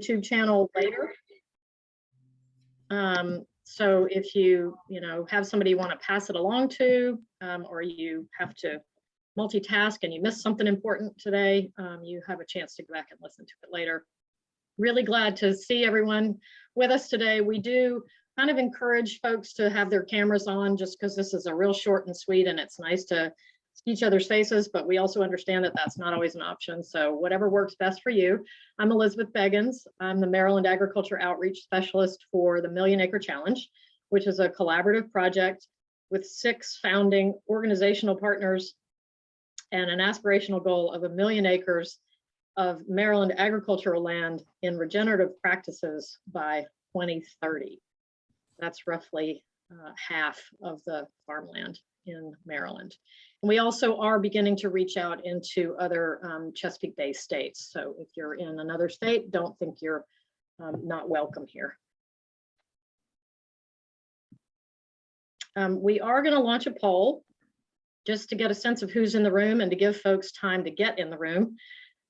YouTube channel later. So if you have somebody you want to pass it along to, or you have to multitask and you missed something important today, you have a chance to go back and listen to it later. Really glad to see everyone with us today. We do kind of encourage folks to have their cameras on just because this is a real short and sweet and it's nice to see each other's faces, but we also understand that that's not always an option. So whatever works best for you. I'm Elizabeth Beggins. I'm the Maryland Agriculture Outreach Specialist for the Million Acre Challenge, which is a collaborative project with 6 founding organizational partners and an aspirational goal of 1 million acres of Maryland agricultural land in regenerative practices by 2030. That's roughly half of the farmland in Maryland. And we also are beginning to reach out into other Chesapeake Bay states. So if you're in another state, don't think you're not welcome here. We are going to launch a poll just to get a sense of who's in the room and to give folks time to get in the room.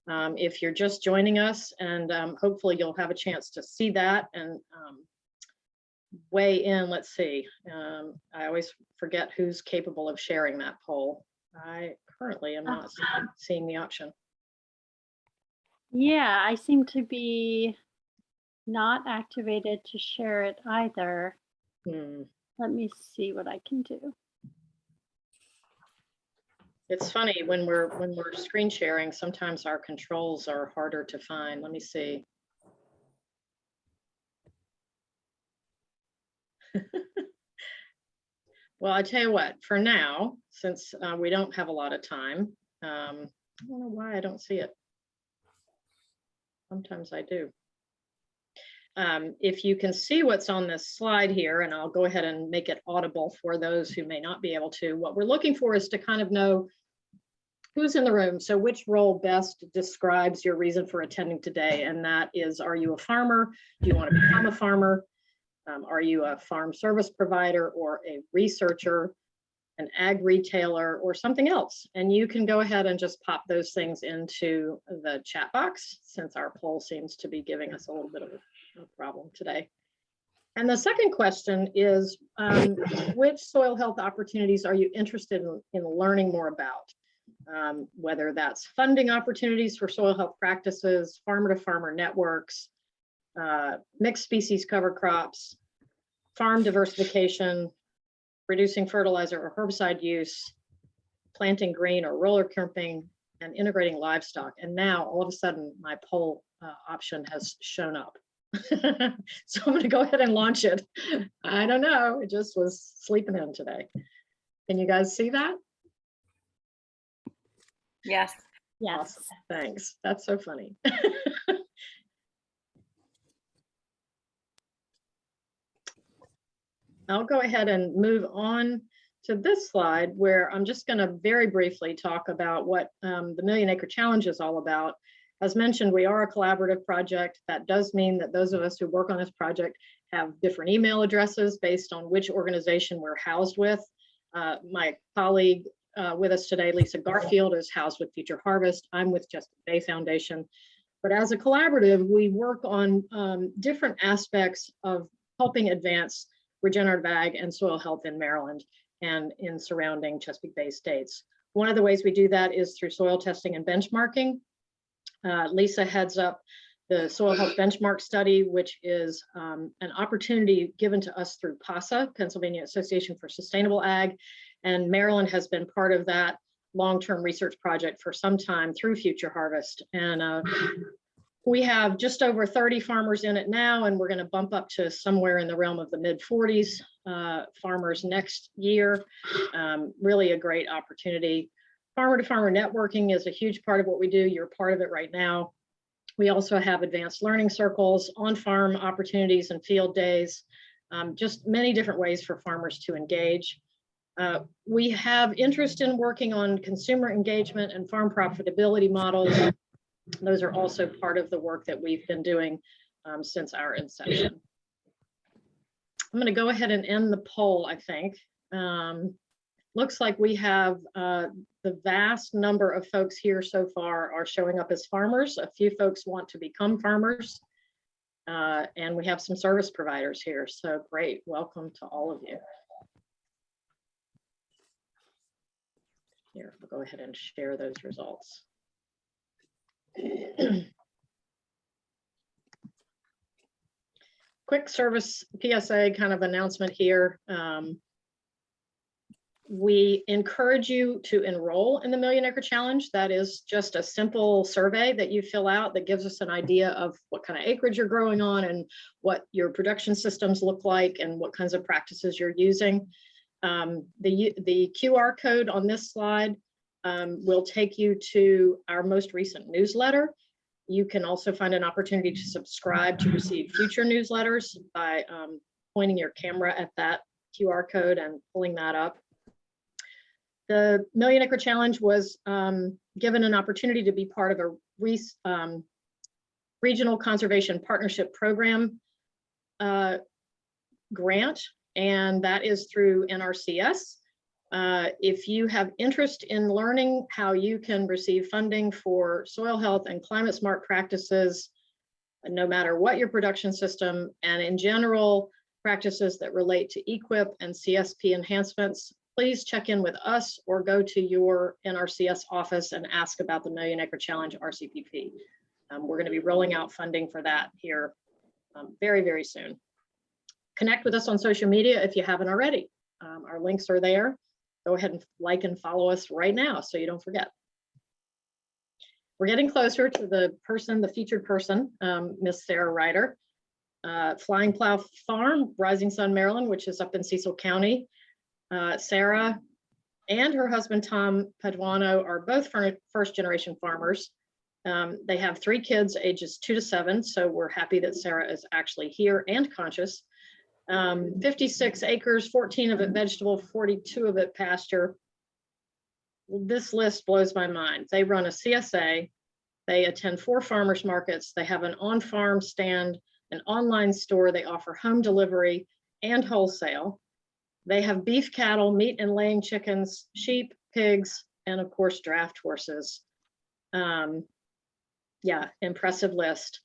If you're just joining us, and hopefully you'll have a chance to see that and weigh in. Let's see. I always forget who's capable of sharing that poll. I currently am not seeing the option. Yeah, I seem to be not activated to share it either. Let me see what I can do. It's funny when we're screen sharing, sometimes our controls are harder to find. Let me see. Well, I tell you what, for now, since we don't have a lot of time, I don't know why I don't see it. Sometimes I do. If you can see what's on this slide here, and I'll go ahead and make it audible for those who may not be able to, what we're looking for is to kind of know who's in the room. So which role best describes your reason for attending today? And that is, are you a farmer? Do you want to become a farmer? Are you a farm service provider or a researcher, an ag retailer, or something else? And you can go ahead and just pop those things into the chat box, since our poll seems to be giving us a little bit of a problem today. And the second question is, which soil health opportunities are you interested in learning more about? Whether that's funding opportunities for soil health practices, farmer-to-farmer networks, mixed species cover crops, farm diversification, reducing fertilizer or herbicide use, planting green or roller camping, and integrating livestock. And now all of a sudden my poll option has shown up. So I'm going to go ahead and launch it. I don't know, it just was sleeping in today. Can you guys see that? Yes. Yes. Thanks. That's so funny. I'll go ahead and move on to this slide, where I'm just going to very briefly talk about what the Million Acre Challenge is all about. As mentioned, we are a collaborative project. That does mean that those of us who work on this project have different email addresses based on which organization we're housed with. My colleague with us today, Lisa Garfield, is housed with Future Harvest. I'm with Chesapeake Bay Foundation. But as a collaborative, we work on different aspects of helping advance regenerative ag and soil health in Maryland and in surrounding Chesapeake Bay states. One of the ways we do that is through soil testing and benchmarking. Lisa heads up the soil health benchmark study, which is an opportunity given to us through PASA, Pennsylvania Association for Sustainable Ag, and Maryland has been part of that long-term research project for some time through Future Harvest. And we have just over 30 farmers in it now, and we're going to bump up to somewhere in the realm of the mid-40s farmers next year. Really a great opportunity. Farmer-to-farmer networking is a huge part of what we do. You're part of it right now. We also have advanced learning circles, on-farm opportunities and field days, just many different ways for farmers to engage. We have interest in working on consumer engagement and farm profitability models. Those are also part of the work that we've been doing since our inception. I'm going to go ahead and end the poll, I think. Looks like we have the vast number of folks here so far are showing up as farmers. A few folks want to become farmers. And we have some service providers here, so great. Welcome to all of you. Here, I'll go ahead and share those results. Quick service PSA kind of announcement here. We encourage you to enroll in the Million Acre Challenge. That is just a simple survey that you fill out that gives us an idea of what kind of acreage you're growing on and what your production systems look like and what kinds of practices you're using. The QR code on this slide will take you to our most recent newsletter. You can also find an opportunity to subscribe to receive future newsletters by pointing your camera at that QR code and pulling that up. The Million Acre Challenge was given an opportunity to be part of a Regional Conservation Partnership Program grant, and that is through NRCS. If you have interest in learning how you can receive funding for soil health and climate smart practices, no matter what your production system, and in general, practices that relate to EQIP and CSP enhancements, please check in with us or go to your NRCS office and ask about the Million Acre Challenge RCPP. We're going to be rolling out funding for that here very, very soon. Connect with us on social media if you haven't already. Our links are there. Go ahead and like and follow us right now so you don't forget. We're getting closer to the featured person, Miss Sarah Ryder. Flying Plow Farm, Rising Sun, Maryland, which is up in Cecil County. Sarah and her husband, Tom Paduano, are both first generation farmers. They have 3 kids, ages 2 to 7. So we're happy that Sarah is actually here and conscious. 56 acres, 14 of it vegetable, 42 of it pasture. This list blows my mind. They run a CSA. They attend 4 farmers markets. They have an on-farm stand, an online store. They offer home delivery and wholesale. They have beef cattle, meat and laying chickens, sheep, pigs, and of course, draft horses. Yeah, impressive list.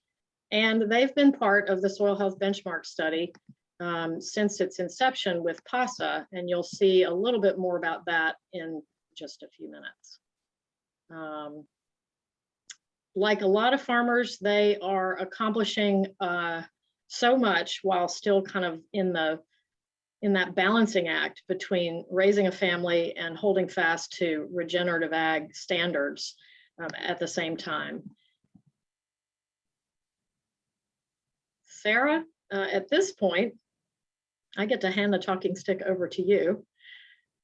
And they've been part of the Soil Health Benchmark Study since its inception with PSA, and you'll see a little bit more about that in just a few minutes. Like a lot of farmers, they are accomplishing so much while still kind of in that balancing act between raising a family and holding fast to regenerative ag standards at the same time. Sarah, at this point, I get to hand the talking stick over to you.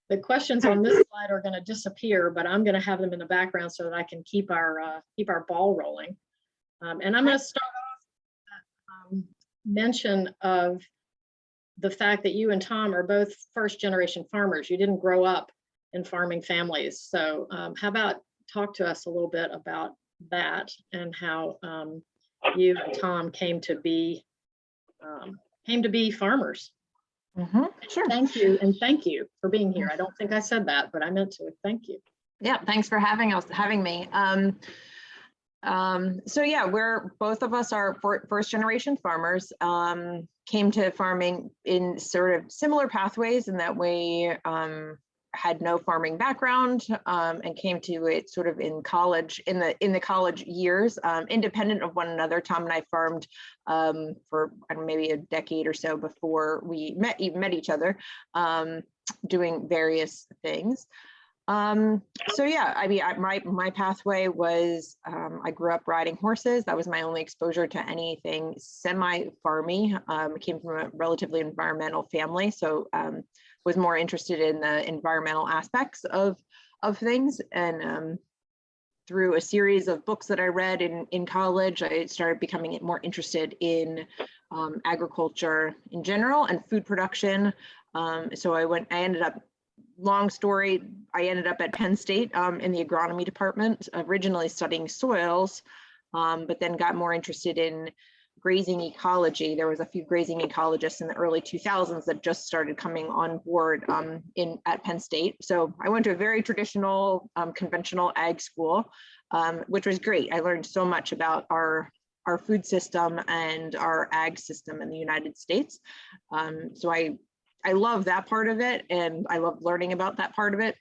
The questions on this slide are going to disappear, but I'm going to have them in the background so that I can keep our ball rolling. And I'm going to start off with that mention of the fact that you and Tom are both first generation farmers. You didn't grow up in farming families. So how about talk to us a little bit about that and how you and Tom came to be farmers. Sure. Thank you, and thank you for being here. I don't think I said that, but I meant to. Thank you. Yeah, thanks for having me. So yeah, both of us are first generation farmers. Came to farming in sort of similar pathways in that we had no farming background and came to it sort of in college, in the college years, independent of one another. Tom and I farmed for maybe a decade or so before we met each other, doing various things. So yeah, I mean, my pathway was, I grew up riding horses. That was my only exposure to anything semi-farmy. Came from a relatively environmental family, so was more interested in the environmental aspects of things. And through a series of books that I read in college, I started becoming more interested in agriculture in general and food production. So I ended up, long story, I ended up at Penn State in the agronomy department, originally studying soils, but then got more interested in grazing ecology. There was a few grazing ecologists in the early 2000s that just started coming on board at Penn State. So I went to a very traditional, conventional ag school, which was great. I learned so much about our our food system and our ag system in the United States. So I love that part of it, and I love learning about that part of it.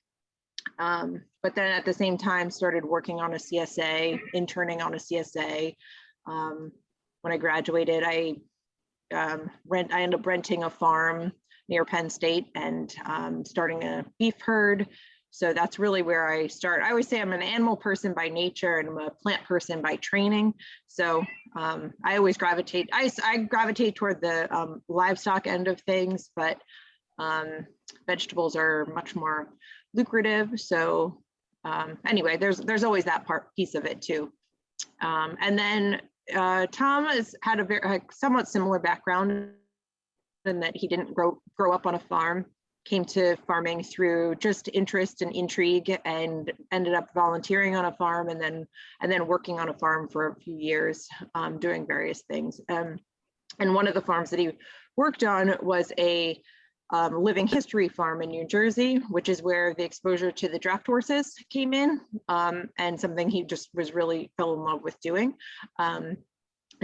But then at the same time started working on a CSA, interning on a CSA. When I graduated, I ended up renting a farm near Penn State and starting a beef herd. So that's really where I start. I always say I'm an animal person by nature and I'm a plant person by training. So I always gravitate, I gravitate toward the livestock end of things, but vegetables are much more lucrative. So anyway, there's always that piece of it too. And then Tom has had a somewhat similar background in that he didn't grow up on a farm, came to farming through just interest and intrigue, and ended up volunteering on a farm and then working on a farm for a few years, doing various things. And one of the farms that he worked on was a living history farm in New Jersey, which is where the exposure to the draft horses came in, and something he just really fell in love with doing. And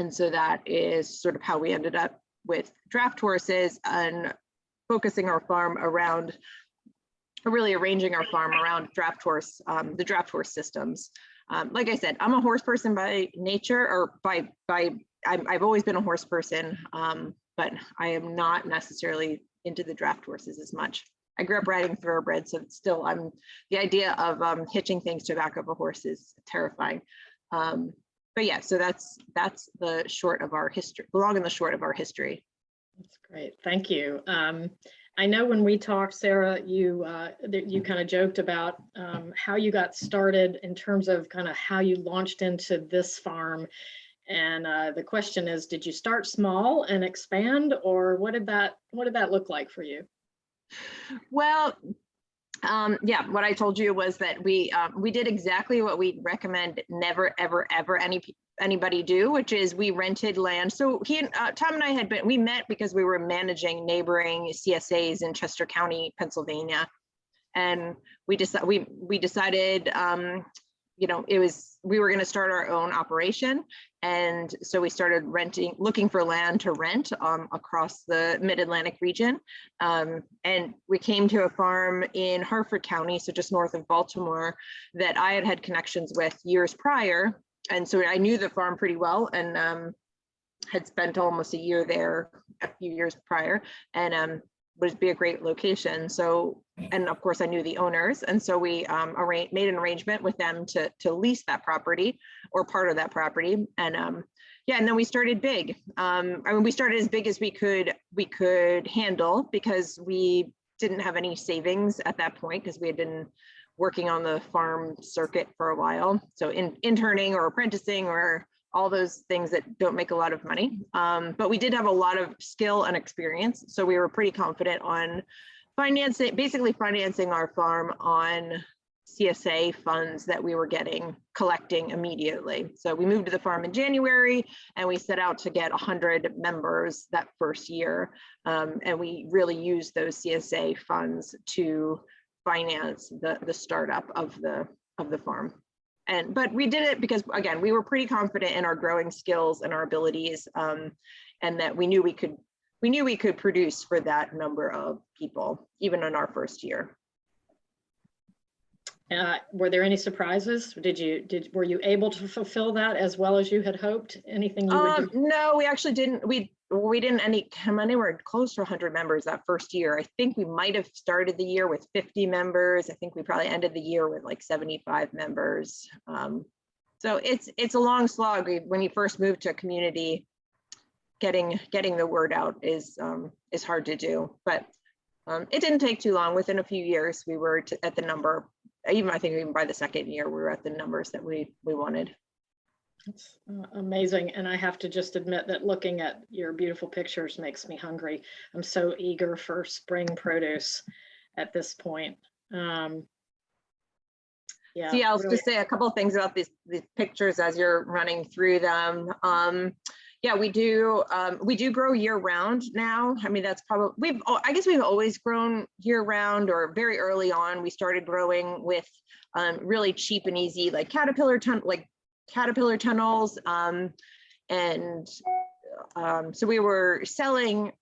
so that is sort of how we ended up with draft horses and focusing our farm around, really arranging our farm around draft horse, the draft horse systems. Like I said, I'm a horse person by nature, or I've always been a horse person, but I am not necessarily into the draft horses as much. I grew up riding thoroughbreds, so it's still, the idea of hitching things to the back of a horse is terrifying. But yeah, so that's the short of our history, the long and the short of our history. That's great, thank you. I know when we talked, Sarah, you kind of joked about how you got started in terms of kind of how you launched into this farm. And the question is, did you start small and expand, or what did that look like for you? Well, yeah, what I told you was that we did exactly what we recommend never, ever, ever anybody do, which is we rented land. So Tom and I we met because we were managing neighboring CSAs in Chester County, Pennsylvania. And we decided, you know, we were going to start our own operation. And so we started looking for land to rent across the mid-Atlantic region. And we came to a farm in Harford County, so just north of Baltimore, that I had connections with years prior. And so I knew the farm pretty well, and had spent almost a year there a few years prior, and would be a great location. So, and of course I knew the owners. And so we made an arrangement with them to lease that property, or part of that property. And yeah, and then we started big. I mean, we started as big as we could handle, because we didn't have any savings at that point, because we had been working on the farm circuit for a while. So interning or apprenticing or all those things that don't make a lot of money. But we did have a lot of skill and experience. So we were pretty confident on basically financing our farm on CSA funds that we were collecting immediately. So we moved to the farm in January, and we set out to get 100 members that first year. And we really used those CSA funds to finance the startup of the farm. But we did it because, again, we were pretty confident in our growing skills and our abilities, and that we knew we could produce for that number of people, even in our first year. Were there any surprises? Were you able to fulfill that as well as you had hoped? Anything you would do? No, we actually didn't. We didn't come anywhere close to 100 members that first year. I think we might have started the year with 50 members. I think we probably ended the year with like 75 members. So it's a long slog. When you first move to a community, getting the word out is hard to do. But it didn't take too long. Within a few years, we were at the number. I think even by the second year, we were at the numbers that we wanted. It's amazing. And I have to just admit that looking at your beautiful pictures makes me hungry. I'm so eager for spring produce at this point. Yeah. So yeah, I'll just say a couple of things about these pictures as you're running through them. Yeah, we do grow year round now. I mean, that's probably, I guess we've always grown year round, or very early on, we started growing with really cheap and easy, like caterpillar tunnels. And so we were selling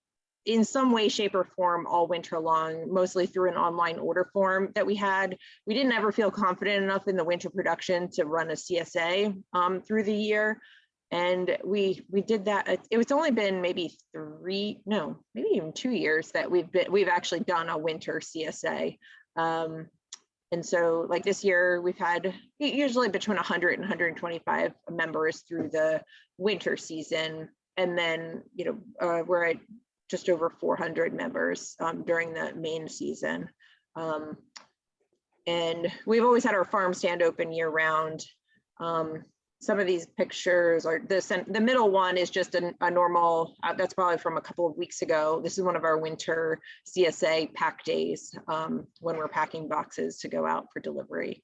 in some way, shape, or form all winter long, mostly through an online order form that we had. We didn't ever feel confident enough in the winter production to run a CSA through the year. And we did that. It's only been maybe maybe even 2 years that we've actually done a winter CSA. And so like this year, we've had usually between 100 and 125 members through the winter season. And then, we're at just over 400 members during the main season. And we've always had our farm stand open year round. Some of these pictures are the middle one is just a normal, that's probably from a couple of weeks ago. This is one of our winter CSA pack days when we're packing boxes to go out for delivery.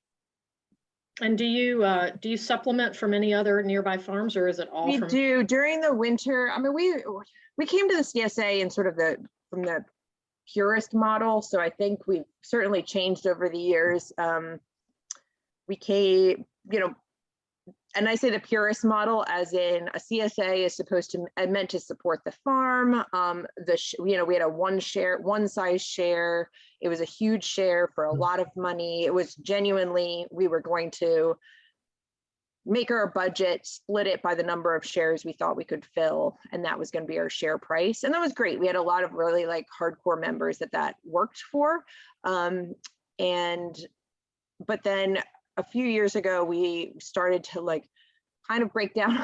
And do you supplement from any other nearby farms, or is it all? We do during the winter. I mean, we came to the CSA in sort of from the purist model. So I think we've certainly changed over the years. We came, and I say the purist model as in a CSA is meant to support the farm. We had a one size share. It was a huge share for a lot of money. It was genuinely, we were going to make our budget, split it by the number of shares we thought we could fill. And that was going to be our share price. And that was great. We had a lot of really like hardcore members that worked for. But then a few years ago, we started to kind of break down,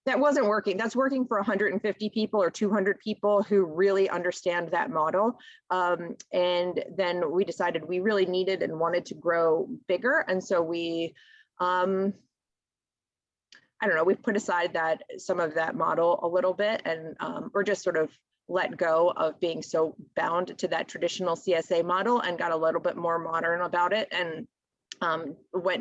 that wasn't working. That's working for 150 people or 200 people who really understand that model. And then we decided we really needed and wanted to grow bigger. And so we, I don't know, we've put aside some of that model a little bit, and we're just sort of let go of being so bound to that traditional CSA model and got a little bit more modern about it, and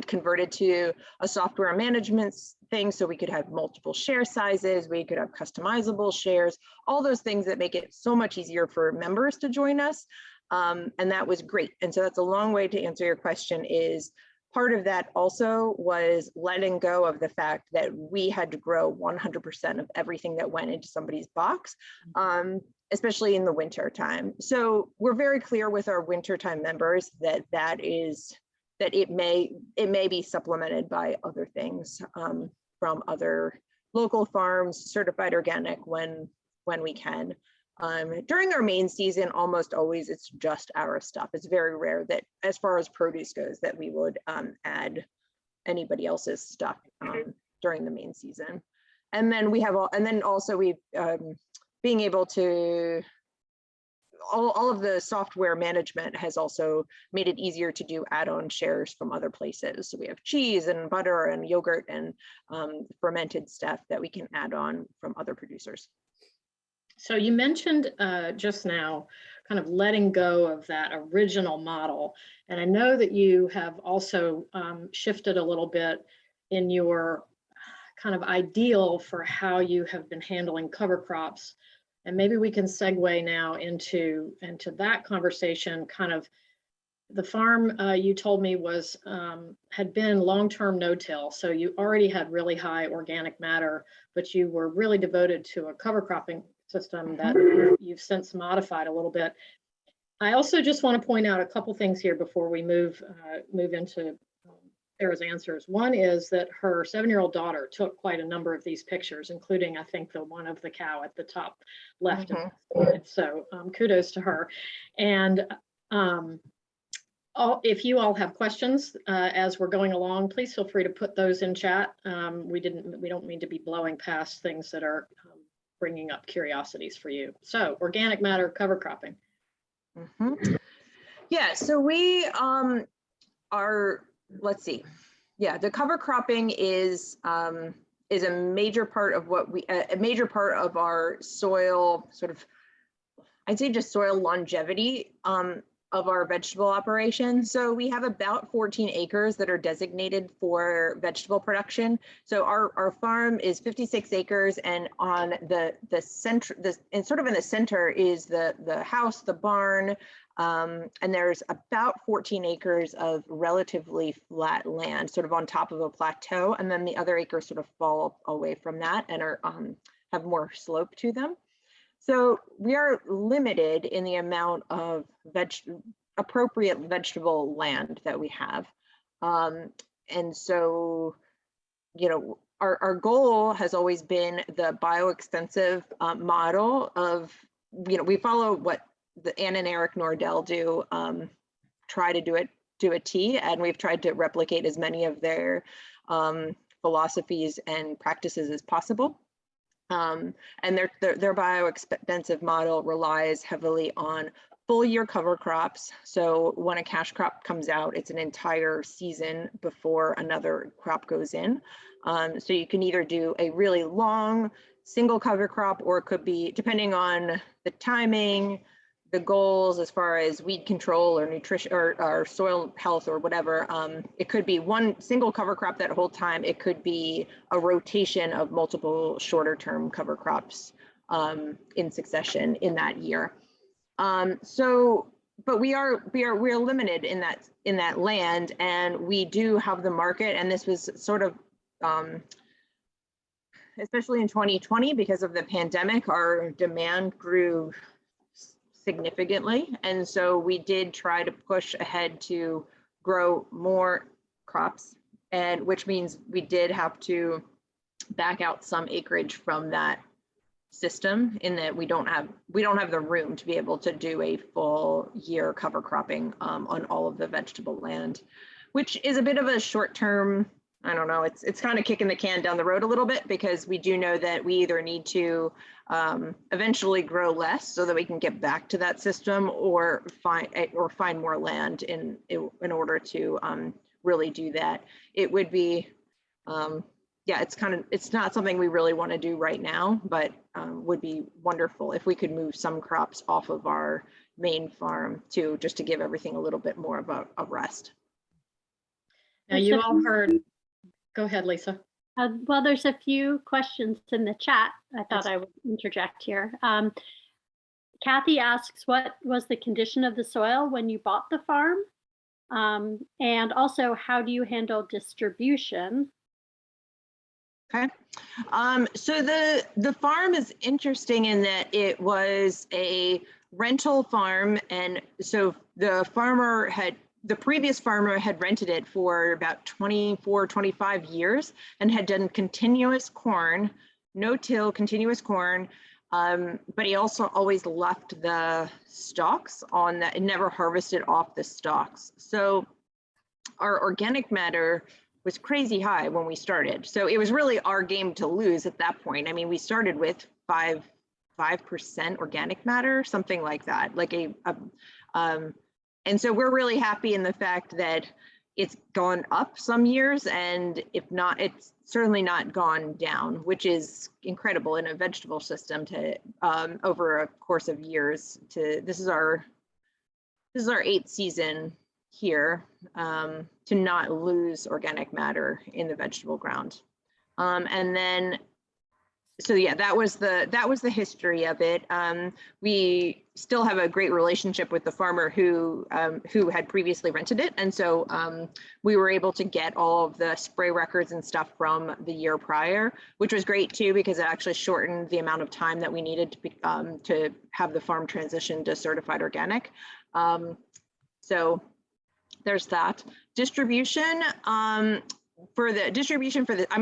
converted to a software management thing so we could have multiple share sizes, we could have customizable shares, all those things that make it so much easier for members to join us. And that was great. And so that's a long way to answer your question. Is part of that also was letting go of the fact that we had to grow 100% of everything that went into somebody's box, especially in the winter time. So we're very clear with our wintertime members that it may be supplemented by other things from other local farms, certified organic when we can. During our main season, almost always it's just our stuff. It's very rare that, as far as produce goes, that we would add anybody else's stuff during the main season. And then we have being able to, all of the software management has also made it easier to do add-on shares from other places. So we have cheese and butter and yogurt and fermented stuff that we can add on from other producers. So you mentioned just now kind of letting go of that original model. And I know that you have also shifted a little bit in your kind of ideal for how you have been handling cover crops. And maybe we can segue now into that conversation. Kind of the farm you told me was had been long-term no-till, so you already had really high organic matter, but you were really devoted to a cover cropping system that you've since modified a little bit. I also just want to point out a couple things here before we move into Sarah's answers. One is that her 7-year-old daughter took quite a number of these pictures, including, I think, the one of the cow at the top left of the slide. So kudos to her. And if you all have questions as we're going along, please feel free to put those in chat. We don't mean to be blowing past things that are bringing up curiosities for you. So organic matter cover cropping. Yeah, so we are, let's see. Yeah, the cover cropping is a major part of a major part of our soil sort of, I'd say just soil longevity of our vegetable operation. So we have about 14 acres that are designated for vegetable production. So our farm is 56 acres, and on the center, and sort of in the center is the house, the barn, And there's about 14 acres of relatively flat land, sort of on top of a plateau. And then the other acres sort of fall away from that and are have more slope to them. So we are limited in the amount of appropriate vegetable land that we have. And so, you know, our goal has always been the bioextensive model of, you know, we follow what the Ann and Eric Nordell do, try to do a T, and we've tried to replicate as many of their philosophies and practices as possible. And their bioextensive model relies heavily on full year cover crops. So when a cash crop comes out, it's an entire season before another crop goes in. So you can either do a really long single cover crop, or it could be, depending on the timing, the goals as far as weed control or nutrition or soil health or whatever, it could be one single cover crop that whole time. It could be a rotation of multiple shorter term cover crops in succession in that year. But we're limited in that land, and we do have the market, and this was sort of especially in 2020, because of the pandemic, our demand grew significantly. And so we did try to push ahead to grow more crops, and which means we did have to back out some acreage from that system, in that we don't have the room to be able to do a full year cover cropping on all of the vegetable land, which is a bit of a short-term, I don't know, it's kind of kicking the can down the road a little bit, because we do know that we either need to eventually grow less so that we can get back to that system, or find more land in order to really do that. It would be, yeah, it's not something we really want to do right now, but would be wonderful if we could move some crops off of our main farm too, just to give everything a little bit more of a rest. Now you all heard, go ahead, Lisa. Well, there's a few questions in the chat. I thought I would interject here. Kathy asks, what was the condition of the soil when you bought the farm? And also, how do you handle distribution? Okay, so the farm is interesting in that it was a rental farm, and so the previous farmer had rented it for about 24, 25 years and had done continuous corn, no-till continuous corn, but he also always left the stalks on that and never harvested off the stalks. So our organic matter was crazy high when we started. So it was really our game to lose at that point. I mean, we started with 5% organic matter, something like that, and so we're really happy in the fact that it's gone up some years, and if not, it's certainly not gone down, which is incredible in a vegetable system to over a course of years. This is our 8th season here to not lose organic matter in the vegetable ground. And then, so yeah, that was the history of it. We still have a great relationship with the farmer who had previously rented it, and so we were able to get all of the spray records and stuff from the year prior, which was great too, because it actually shortened the amount of time that we needed to have the farm transition to certified organic. So there's that. Distribution. I'm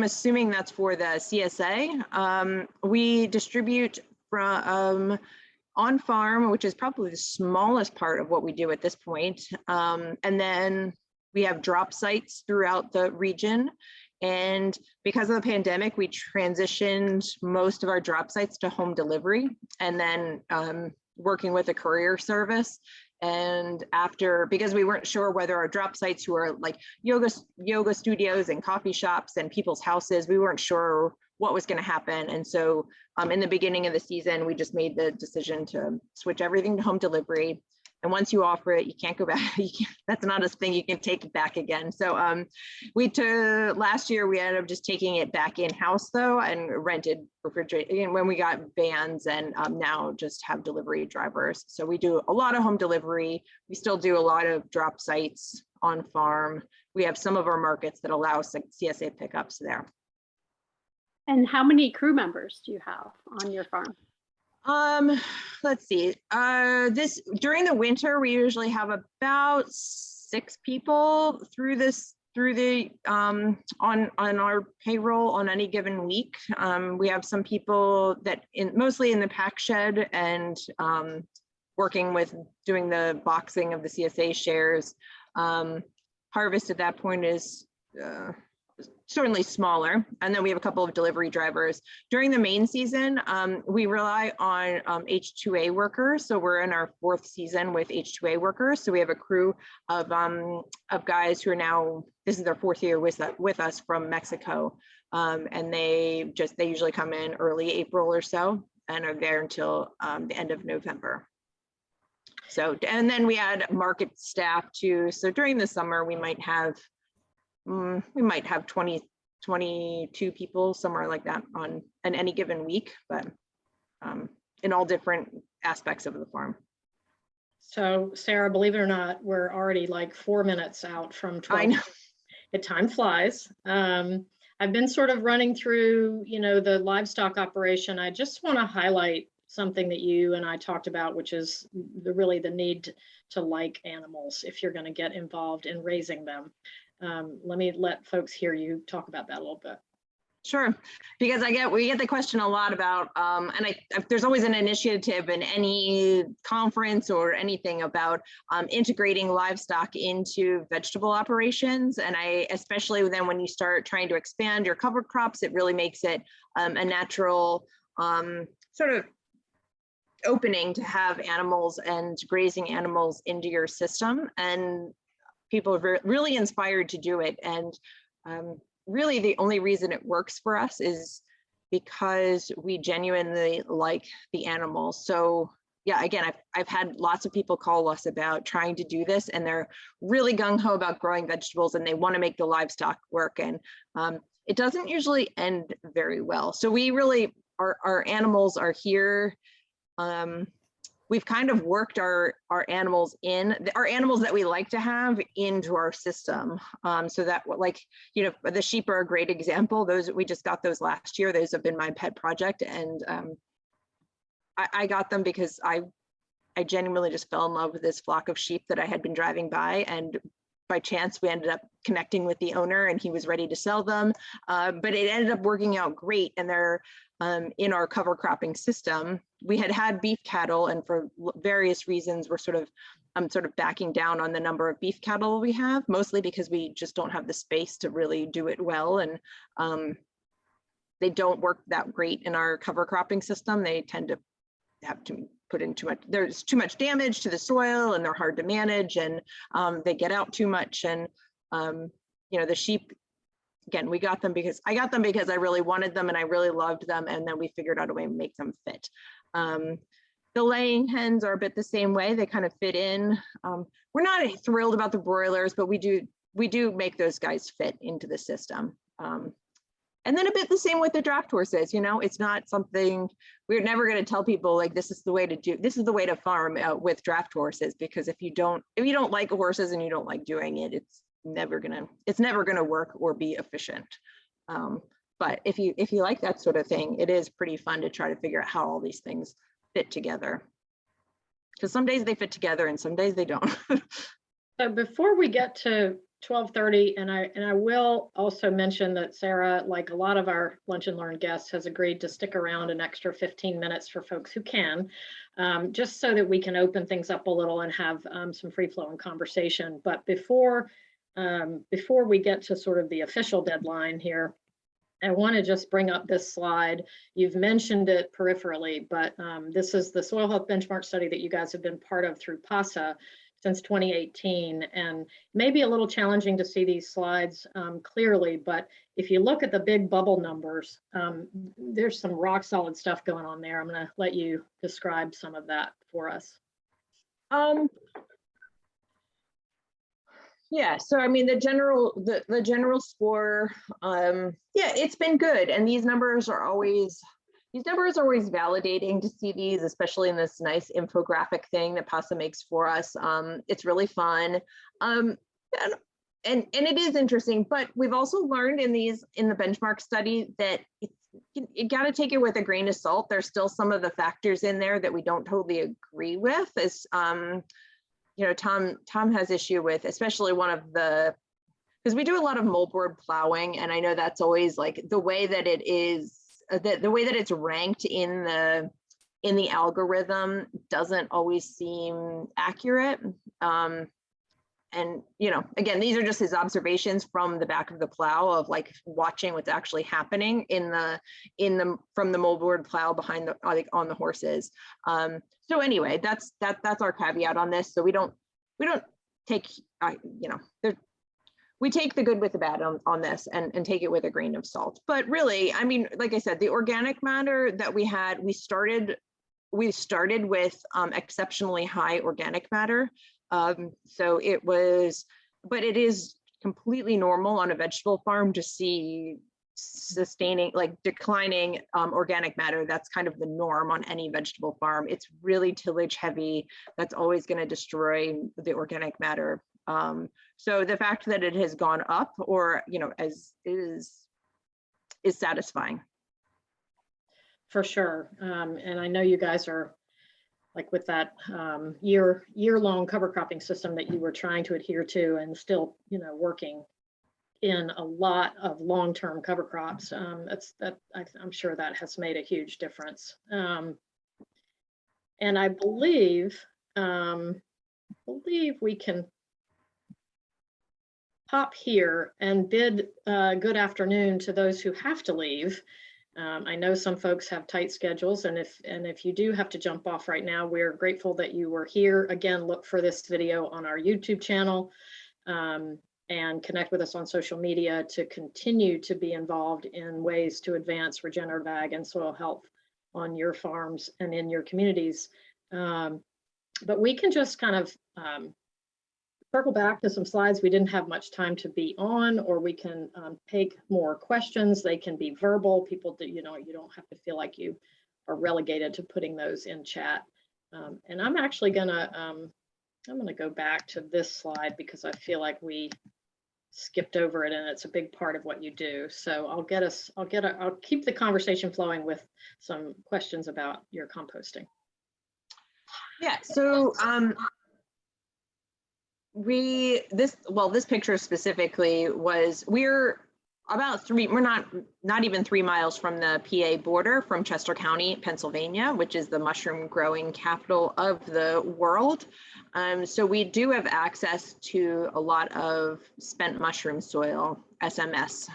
assuming that's for the CSA. We distribute from on farm, which is probably the smallest part of what we do at this point. And then we have drop sites throughout the region. And because of the pandemic, we transitioned most of our drop sites to home delivery, and then working with a courier service. And because we weren't sure whether our drop sites were like yoga studios and coffee shops and people's houses, we weren't sure what was going to happen. And so in the beginning of the season, we just made the decision to switch everything to home delivery. And once you offer it, you can't go back. That's not a thing you can take back again. So last year, we ended up just taking it back in-house though, and rented refrigerated when we got vans, and now just have delivery drivers. So we do a lot of home delivery. We still do a lot of drop sites on farm. We have some of our markets that allow CSA pickups there. And how many crew members do you have on your farm? Let's see. During the winter, we usually have about 6 people on our payroll on any given week. We have some people that mostly in the pack shed and working with doing the boxing of the CSA shares. Harvest at that point is certainly smaller. And then we have a couple of delivery drivers. During the main season, we rely on H2A workers. So we're in our 4th season with H2A workers. So we have a crew of guys who are now, this is their 4th year with us from Mexico. And they usually come in early April or so and are there until the end of November. So, and then we add market staff too. So during the summer, we might have 22 people, somewhere like that on any given week, but in all different aspects of the farm. So Sarah, believe it or not, we're already like 4 minutes out from 12. I know. The time flies. I've been sort of running through, the livestock operation. I just want to highlight something that you and I talked about, which is really the need to like animals if you're going to get involved in raising them. Let folks hear you talk about that a little bit. Sure, because we get the question a lot about, there's always an initiative in any conference or anything about integrating livestock into vegetable operations. And especially then when you start trying to expand your cover crops, it really makes it a natural sort of opening to have animals and grazing animals into your system. And people are really inspired to do it. And really the only reason it works for us is because we genuinely like the animals. So yeah, again, I've had lots of people call us about trying to do this, and they're really gung-ho about growing vegetables and they want to make the livestock work. And it doesn't usually end very well. So we really, our animals are here. We've kind of worked our animals that we like to have into our system. So that, like, the sheep are a great example. We just got those last year. Those have been my pet project. And I got them because I genuinely just fell in love with this flock of sheep that I had been driving by. And by chance, we ended up connecting with the owner and he was ready to sell them. But it ended up working out great. And they're in our cover cropping system. We had beef cattle, and for various reasons, we're sort of backing down on the number of beef cattle we have, mostly because we just don't have the space to really do it well. And they don't work that great in our cover cropping system. They tend to have to put in too much, there's too much damage to the soil and they're hard to manage, and they get out too much. And the sheep, again, I got them because I really wanted them and I really loved them, and then we figured out a way to make them fit. The laying hens are a bit the same way. They kind of fit in. We're not thrilled about the broilers, but we do make those guys fit into the system. And then a bit the same with the draft horses. It's not something we're never going to tell people like this is the way to farm with draft horses, because if you don't like horses and you don't like doing it, it's never gonna work or be efficient. But if you like that sort of thing, it is pretty fun to try to figure out how all these things fit together. Because some days they fit together and some days they don't. So before we get to 12:30, and I will also mention that Sarah, like a lot of our Lunch and Learn guests, has agreed to stick around an extra 15 minutes for folks who can, just so that we can open things up a little and have some free flowing conversation. But before we get to sort of the official deadline here, I want to just bring up this slide. You've mentioned it peripherally, but this is the soil health benchmark study that you guys have been part of through PSA since 2018, and maybe a little challenging to see these slides clearly, but if you look at the big bubble numbers, there's some rock solid stuff going on there. I'm going to let you describe some of that for us. Yeah, so I mean, the general score, yeah, it's been good. And these numbers are always validating to see these, especially in this nice infographic thing that PSA makes for us. It's really fun. And it is interesting, but we've also learned in the benchmark study that you got to take it with a grain of salt. There's still some of the factors in there that we don't totally agree with. As you know, Tom has issue with, especially one of the, because we do a lot of moldboard plowing, and I know that's always like the way that it is, the way that it's ranked in the algorithm doesn't always seem accurate. And, you know, again, these are just his observations from the back of the plow of like watching what's actually happening from the moldboard plow behind the, like on the horses. So anyway, that's our caveat on this. So we don't take, you know, we take the good with the bad on this and take it with a grain of salt. But really, I mean, like I said, the organic matter that we had, we started with exceptionally high organic matter. So it was, but it is completely normal on a vegetable farm to see declining organic matter. That's kind of the norm on any vegetable farm. It's really tillage heavy. That's always going to destroy the organic matter. So the fact that it has gone up, or, you know, as is satisfying. For sure. And I know you guys are like with that year-long cover cropping system that you were trying to adhere to, and still, you know, working in a lot of long-term cover crops. I'm sure that has made a huge difference. And I believe we can pop here and bid good afternoon to those who have to leave. I know some folks have tight schedules, and if you do have to jump off right now, we're grateful that you were here. Again, look for this video on our YouTube channel, and connect with us on social media to continue to be involved in ways to advance regenerative ag and soil health on your farms and in your communities. But we can just kind of circle back to some slides we didn't have much time to be on, or we can take more questions. They can be verbal. People that, you know, you don't have to feel like you are relegated to putting those in chat. And I'm actually gonna go back to this slide because I feel like we skipped over it, and it's a big part of what you do. So I'll keep the conversation flowing with some questions about your composting. Yeah, so this picture specifically was, we're not even 3 miles from the PA border, from Chester County, Pennsylvania, which is the mushroom growing capital of the world. So we do have access to a lot of spent mushroom soil, SMS,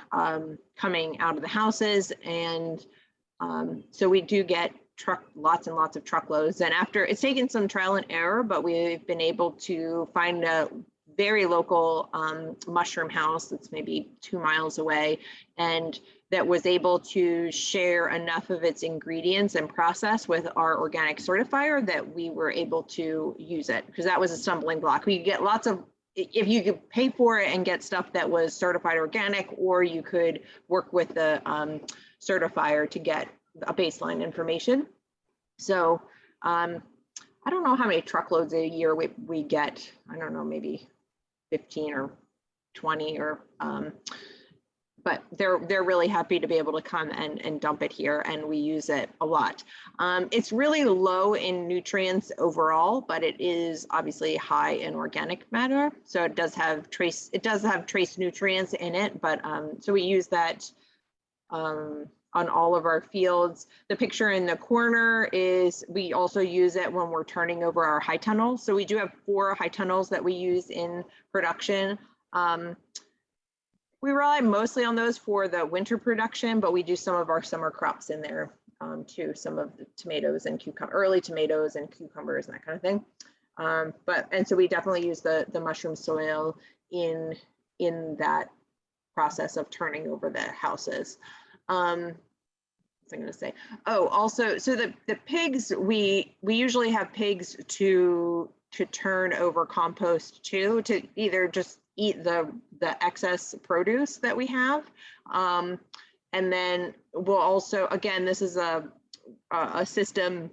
coming out of the houses. And so we do get lots and lots of truckloads. And after, it's taken some trial and error, but we've been able to find a very local mushroom house that's maybe 2 miles away, and that was able to share enough of its ingredients and process with our organic certifier that we were able to use it, because that was a stumbling block. We get lots of, if you could pay for it and get stuff that was certified organic, or you could work with the certifier to get a baseline information. So I don't know how many truckloads a year we get. I don't know, maybe 15 or 20, or but they're really happy to be able to come and dump it here, and we use it a lot. It's really low in nutrients overall, but it is obviously high in organic matter. So it does have trace nutrients in it, but so we use that on all of our fields. The picture in the corner is, we also use it when we're turning over our high tunnels. So we do have 4 high tunnels that we use in production. We rely mostly on those for the winter production, but we do some of our summer crops in there too, some of the tomatoes and early tomatoes and cucumbers and that kind of thing. And so we definitely use the mushroom soil in that process of turning over the houses. What's I going to say? Oh, also, so the pigs, we usually have pigs to to turn over compost to either just eat the excess produce that we have. And then we'll also, again, this is a system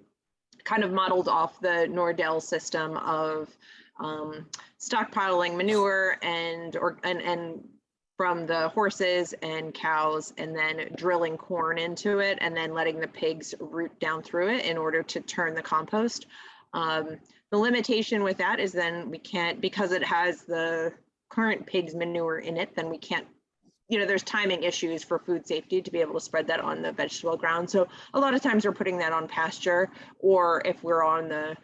kind of modeled off the Nordell system of stockpiling manure and from the horses and cows, and then drilling corn into it, and then letting the pigs root down through it in order to turn the compost. The limitation with that is then we can't, because it has the current pig's manure in it, then we can't, you know, there's timing issues for food safety to be able to spread that on the vegetable ground. So a lot of times we're putting that on pasture, or if we're on the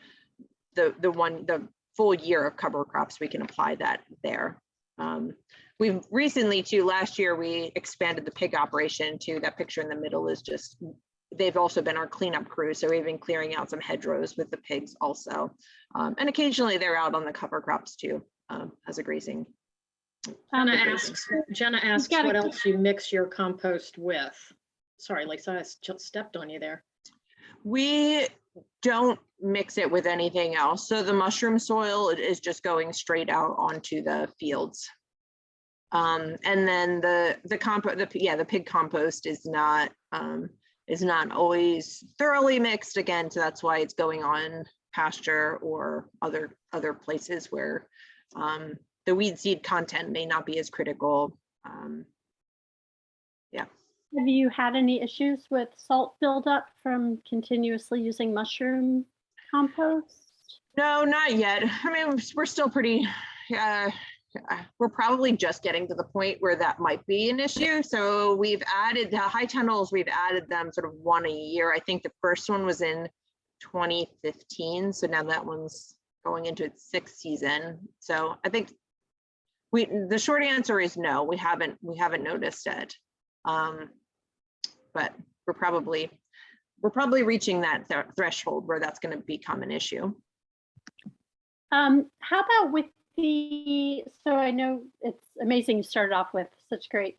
full year of cover crops, we can apply that there. We've recently too, last year, we expanded the pig operation to, that picture in the middle is just, they've also been our cleanup crew. So we've been clearing out some hedgerows with the pigs also. And occasionally they're out on the cover crops too, as a grazing. Jenna asks what else you mix your compost with. Sorry, Lisa, I just stepped on you there. We don't mix it with anything else. So the mushroom soil is just going straight out onto the fields. And then the pig compost is not always thoroughly mixed again. So that's why it's going on pasture or other places where the weed seed content may not be as critical. Yeah. Have you had any issues with salt buildup from continuously using mushroom compost? No, not yet. I mean, we're still pretty, we're probably just getting to the point where that might be an issue. So we've added the high tunnels, we've added them sort of one a year. I think the first one was in 2015. So now that one's going into its 6th season. So I think the short answer is no, we haven't noticed it. But we're probably reaching that threshold where that's going to become an issue. How about with so I know it's amazing you started off with such great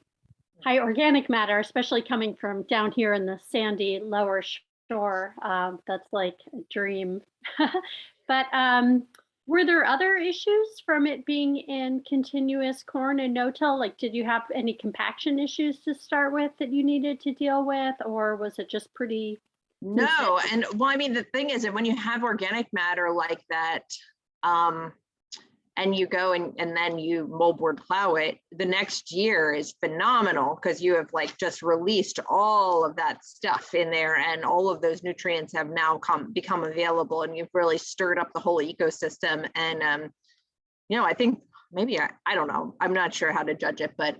high organic matter, especially coming from down here in the sandy lower shore. That's like a dream. But were there other issues from it being in continuous corn and no-till? Like, did you have any compaction issues to start with that you needed to deal with, or was it just pretty? No, and well, I mean, the thing is that when you have organic matter like that, and you go and then you moldboard plow it, the next year is phenomenal because you have like just released all of that stuff in there, and all of those nutrients have now become available, and you've really stirred up the whole ecosystem. And you know, I think maybe I don't know, I'm not sure how to judge it, but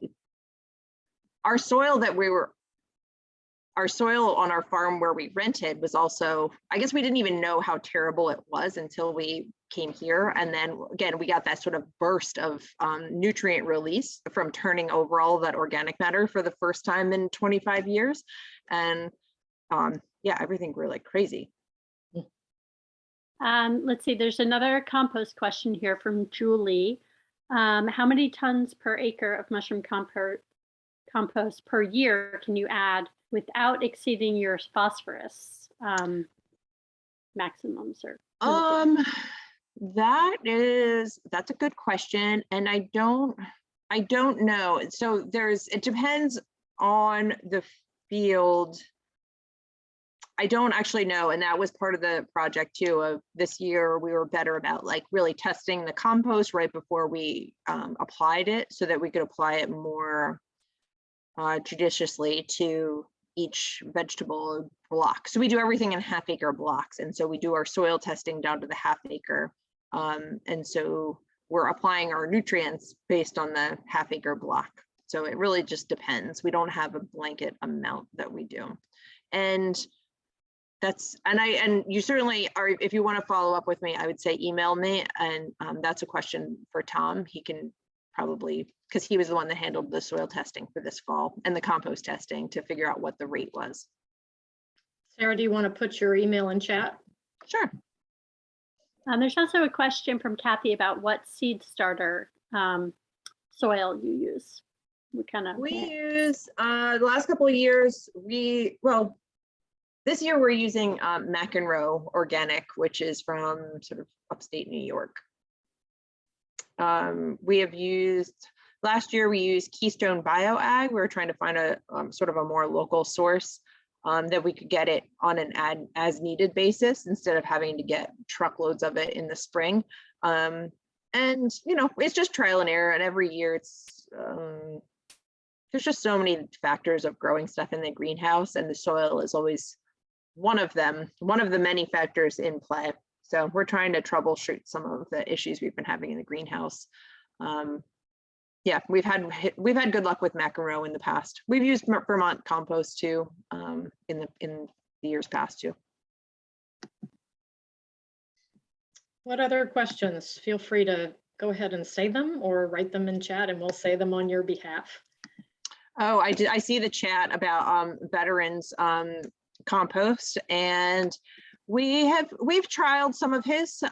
our soil on our farm where we rented was also, I guess we didn't even know how terrible it was until we came here. And then again, we got that sort of burst of nutrient release from turning over all of that organic matter for the first time in 25 years. And yeah, everything grew like crazy. Let's see, there's another compost question here from Julie. How many tons per acre of mushroom compost per year can you add without exceeding your phosphorus maximums? Or that's a good question, and I don't know. So it depends on the field. I don't actually know, and that was part of the project too. Of this year, we were better about like really testing the compost right before we applied it, so that we could apply it more judiciously to each vegetable block. So we do everything in half-acre blocks, and so we do our soil testing down to the half-acre, and so we're applying our nutrients based on the half-acre block. So it really just depends. We don't have a blanket amount that we do, and you certainly are. If you want to follow up with me, I would say email me, and that's a question for Tom. He can probably, because he was the one that handled the soil testing for this fall and the compost testing to figure out what the rate was. Sarah, do you want to put your email in chat? Sure. There's also a question from Kathy about what seed starter soil you use. We use the last couple of years, This year we're using McEnroe Organic, which is from sort of upstate New York. We have used, last year we used Keystone BioAg. We were trying to find a sort of a more local source that we could get it on an as needed basis instead of having to get truckloads of it in the spring. And you know, it's just trial and error, and every year it's there's just so many factors of growing stuff in the greenhouse, and the soil is always one of them, one of the many factors in play. So we're trying to troubleshoot some of the issues we've been having in the greenhouse. Yeah, we've had good luck with McEnroe in the past. We've used Vermont Compost too in the years past too. What other questions? Feel free to go ahead and say them or write them in chat, and we'll say them on your behalf. Oh, I see the chat about veterans compost, and we've trialed some of his.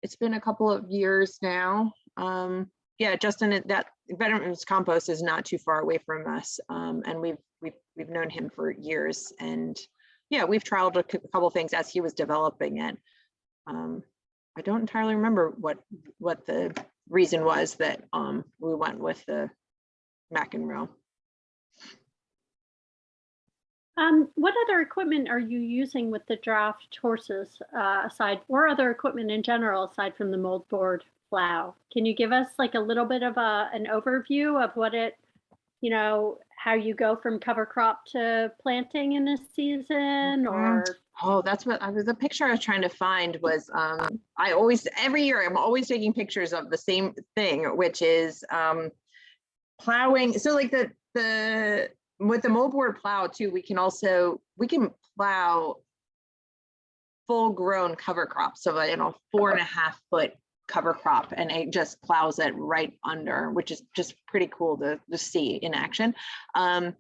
It's been a couple of years now. Yeah, Justin, that veterans compost is not too far away from us, and we've known him for years, and yeah, we've trialed a couple things as he was developing it. I don't entirely remember what the reason was that we went with the McEnroe. What other equipment are you using with the draft horses aside, or other equipment in general aside from the mold board plow? Can you give us like a little bit of an overview of what it, you know, how you go from cover crop to planting in a season, or? Oh, that's what the picture I was trying to find was, I always, every year I'm always taking pictures of the same thing, which is plowing. So like the with the moldboard plow too, we can plow full grown cover crop. So, you know, 4.5 foot cover crop, and it just plows it right under, which is just pretty cool to see in action. And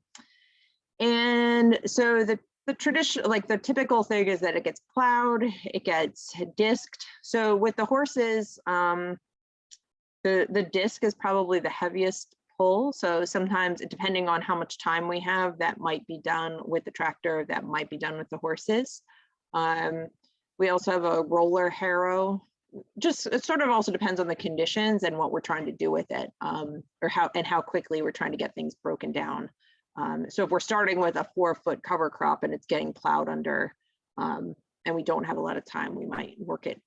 so the traditional, like the typical thing is that it gets plowed, it gets disked. So with the horses, the disc is probably the heaviest pull. So sometimes, depending on how much time we have, that might be done with the tractor, that might be done with the horses. We also have a roller harrow. Just, it sort of also depends on the conditions and what we're trying to do with it, or how quickly we're trying to get things broken down. So if we're starting with a 4 foot cover crop and it's getting plowed under, and we don't have a lot of time, we might work it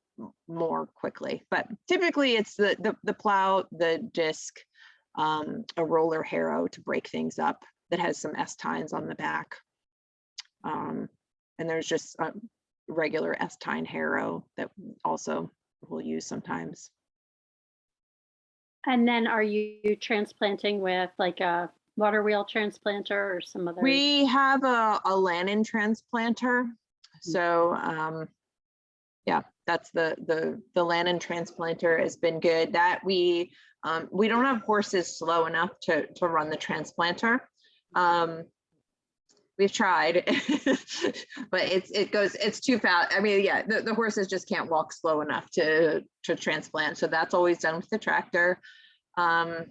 more quickly. But typically it's the plow, the disc, a roller harrow to break things up that has some S-tines on the back. And there's just a regular S-tine harrow that also we'll use sometimes. And then are you transplanting with like a water wheel transplanter or some other? We have a Lannon transplanter. So yeah, that's the Lannon transplanter has been good. That we don't have horses slow enough to run the transplanter. We've tried, but it's too fast. I mean, yeah, the horses just can't walk slow enough to transplant. So that's always done with the tractor. Almost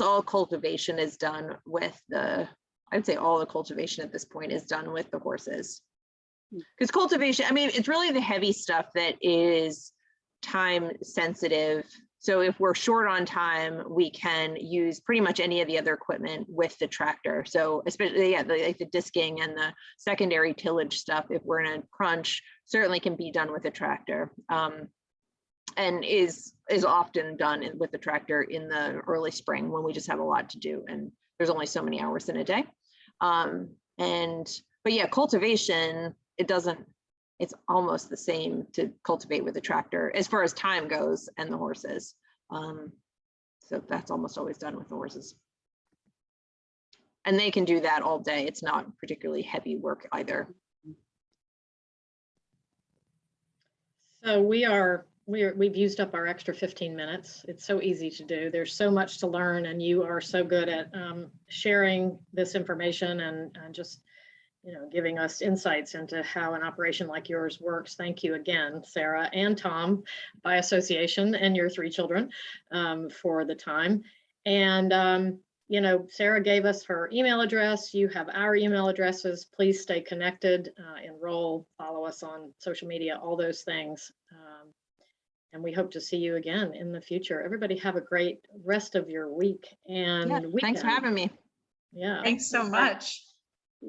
all cultivation is done with I'd say all the cultivation at this point is done with the horses. Because cultivation, I mean, it's really the heavy stuff that is time sensitive. So if we're short on time, we can use pretty much any of the other equipment with the tractor. So especially, yeah, like the disking and the secondary tillage stuff, if we're in a crunch, certainly can be done with a tractor. And is often done with the tractor in the early spring when we just have a lot to do and there's only so many hours in a day. But yeah, cultivation, it's almost the same to cultivate with a tractor as far as time goes and the horses. So that's almost always done with the horses. And they can do that all day. It's not particularly heavy work either. So we've used up our extra 15 minutes. It's so easy to do. There's so much to learn, and you are so good at sharing this information and just, you know, giving us insights into how an operation like yours works. Thank you again, Sarah and Tom, by association, and your 3 children for the time. And you know, Sarah gave us her email address. You have our email addresses. Please stay connected, enroll, follow us on social media, all those things. And we hope to see you again in the future. Everybody have a great rest of your week and Yeah, weekend. thanks for having me. Yeah. Thanks so much.